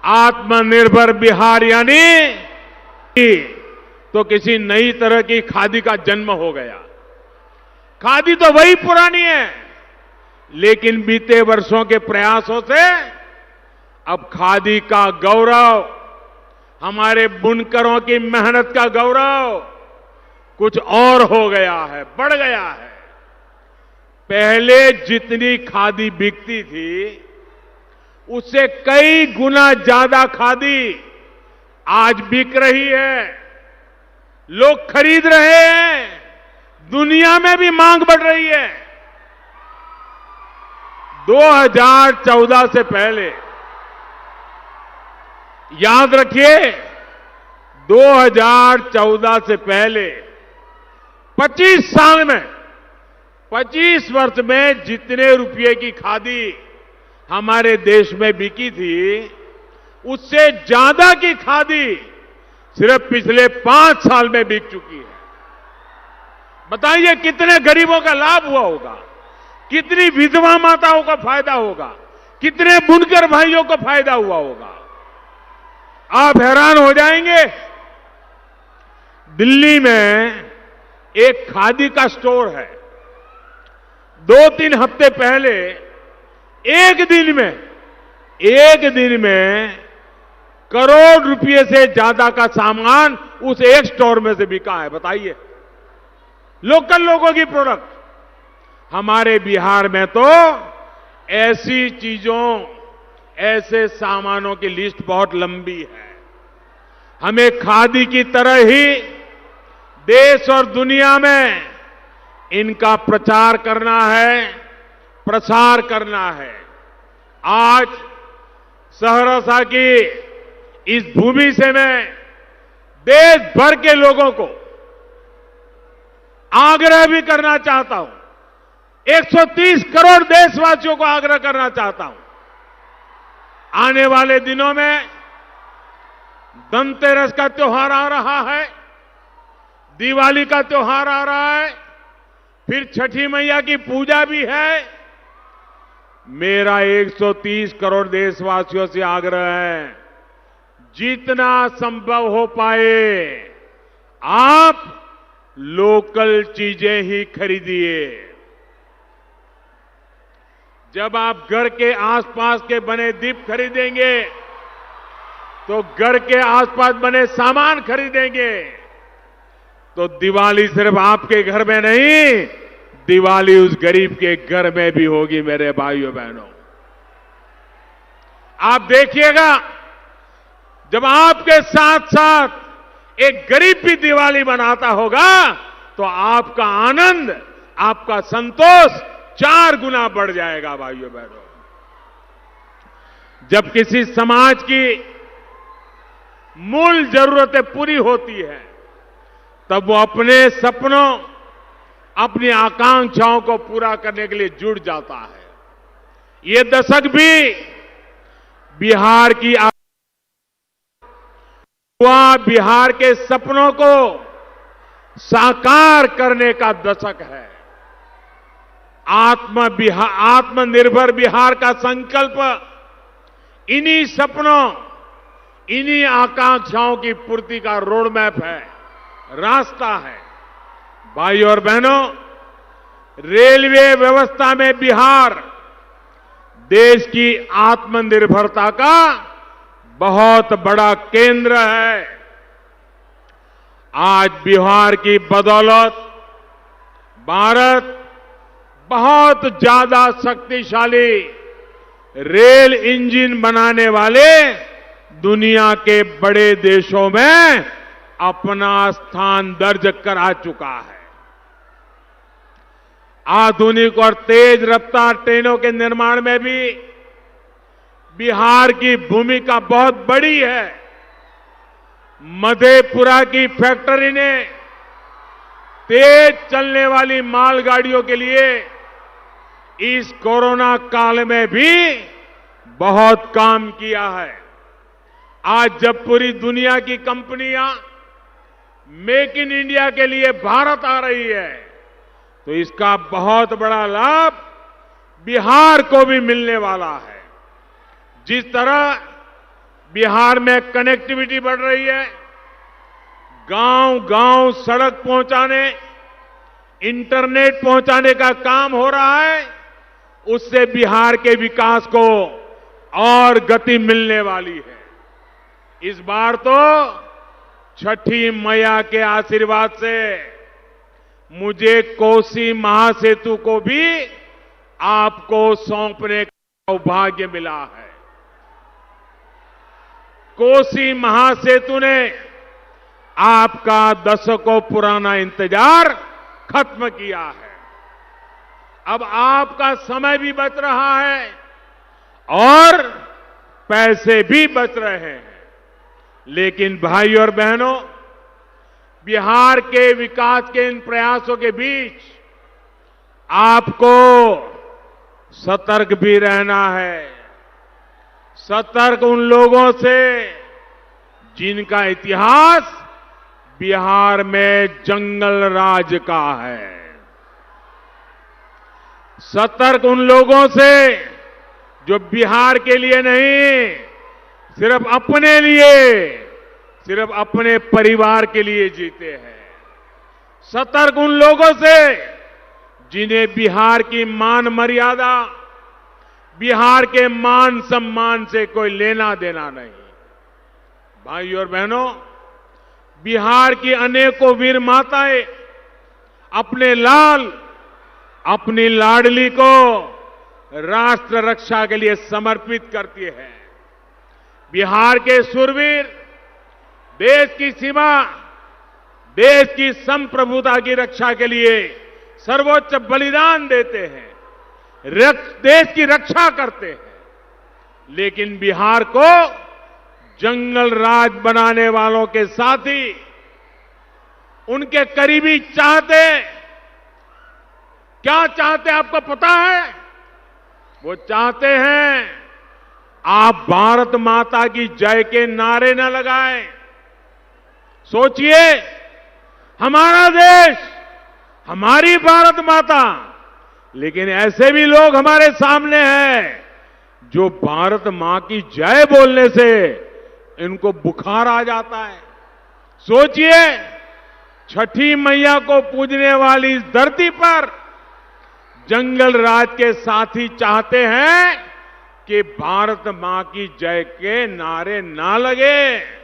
आत्मनिर्भर बिहार यानी तो किसी नई तरह की खादी का जन्म हो गया। खादी तो वही पुरानी है, लेकिन बीते वर्षों के प्रयासों से अब खादी का गौरव, हमारे बुनकरों की मेहनत का गौरव कुछ और हो गया है, बढ़ गया है। पहले जितनी खादी बिकती थी उससे कई गुना ज्यादा खादी आज बिक रही है, लोग खरीद रहे हैं, दुनिया में भी मांग बढ़ रही है। 2014 से पहले, याद रखिए, 2014 से पहले 25 साल में, 25 वर्ष में जितने रुपए की खादी हमारे देश में बिकी थी, उससे ज्यादा की खादी सिर्फ पिछले 5 साल में बिक चुकी है। बताइए कितने गरीबों का लाभ हुआ होगा, कितनी विधवा माताओं का फायदा होगा, कितने बुनकर भाइयों को फायदा हुआ होगा। आप हैरान हो जाएंगे। दिल्ली में एक खादी का स्टोर है। 2-3 हफ्ते पहले एक दिन में करोड़ रुपए से ज्यादा का सामान उस एक स्टोर में से बिका है। बताइए, लोकल लोगों की प्रोडक्ट। हमारे बिहार में तो ऐसी चीजों, ऐसे सामानों की लिस्ट बहुत लंबी है। हमें खादी की तरह ही देश और दुनिया में इनका प्रचार करना है, प्रसार करना है। आज सहरसा की इस भूमि से मैं देश भर के लोगों को आग्रह भी करना चाहता हूं, 130 करोड़ देशवासियों को आग्रह करना चाहता हूं। आने वाले दिनों में धनतेरस का त्योहार आ रहा है, दिवाली का त्योहार आ रहा है, फिर छठी मैया की पूजा भी है। मेरा 130 करोड़ देशवासियों से आग्रह है, जितना संभव हो पाए आप लोकल चीजें ही खरीदिए। जब आप घर के आसपास के बने दीप खरीदेंगे तो घर के आसपास बने सामान खरीदेंगे तो दिवाली सिर्फ आपके घर में नहीं, दिवाली उस गरीब के घर में भी होगी। मेरे भाइयों बहनों, आप देखिएगा, जब आपके साथ साथ एक गरीब भी दिवाली मनाता होगा तो आपका आनंद, आपका संतोष 4 गुना बढ़ जाएगा। भाइयों बहनों, जब किसी समाज की मूल जरूरतें पूरी होती है तब वो अपने सपनों, अपनी आकांक्षाओं को पूरा करने के लिए जुट जाता है। ये दशक भी बिहार की बिहार के सपनों को साकार करने का दशक है। आत्मनिर्भर बिहार का संकल्प इन्हीं सपनों, इन्हीं आकांक्षाओं की पूर्ति का रोड मैप है, रास्ता है। भाइयों और बहनों, रेलवे व्यवस्था में बिहार देश की आत्मनिर्भरता का बहुत बड़ा केंद्र है। आज बिहार की बदौलत भारत बहुत ज्यादा शक्तिशाली रेल इंजन बनाने वाले दुनिया के बड़े देशों में अपना स्थान दर्ज करा चुका है। आधुनिक और तेज रफ्तार ट्रेनों के निर्माण में भी बिहार की भूमिका बहुत बड़ी है। मधेपुरा की फैक्ट्री ने तेज चलने वाली मालगाड़ियों के लिए इस कोरोना काल में भी बहुत काम किया है। आज जब पूरी दुनिया की कंपनियां मेक इन इंडिया के लिए भारत आ रही है तो इसका बहुत बड़ा लाभ बिहार को भी मिलने वाला है। जिस तरह बिहार में कनेक्टिविटी बढ़ रही है। गांव-गांव सड़क पहुंचाने, इंटरनेट पहुंचाने का काम हो रहा है। उससे बिहार के विकास को और गति मिलने वाली है। इस बार तो छठी मैया के आशीर्वाद से मुझे कोसी महासेतु को भी आपको सौंपने का सौभाग्य मिला है। कोसी महासेतु ने आपका दशकों पुराना इंतजार खत्म किया है। अब आपका समय भी बच रहा है और पैसे भी बच रहे हैं। लेकिन भाई और बहनों, बिहार के विकास के इन प्रयासों के बीच आपको सतर्क भी रहना है। सतर्क उन लोगों से जिनका इतिहास बिहार में जंगल राज का है। सतर्क उन लोगों से जो बिहार के लिए नहीं, सिर्फ अपने लिए, सिर्फ अपने परिवार के लिए जीते हैं। सतर्क उन लोगों से जिन्हें बिहार की मान मर्यादा, बिहार के मान सम्मान से कोई लेना देना नहीं। भाइयों और बहनों, बिहार की अनेकों वीर माताएं अपने लाल, अपनी लाडली को राष्ट्र रक्षा के लिए समर्पित करती है। बिहार के शूरवीर देश की सीमा, देश की संप्रभुता की रक्षा के लिए सर्वोच्च बलिदान देते हैं, देश की रक्षा करते हैं। लेकिन बिहार को जंगल राज बनाने वालों के साथ ही उनके करीबी चाहते, क्या चाहते आपको पता है? वो चाहते हैं आप भारत माता की जय के नारे न लगाएं। सोचिए, हमारा देश, हमारी भारत माता, लेकिन ऐसे भी लोग हमारे सामने हैं जो भारत मां की जय बोलने से इनको बुखार आ जाता है। सोचिए, छठी मैया को पूजने वाली इस धरती पर जंगल राज के साथी चाहते हैं कि भारत मां की जय के नारे ना लगे।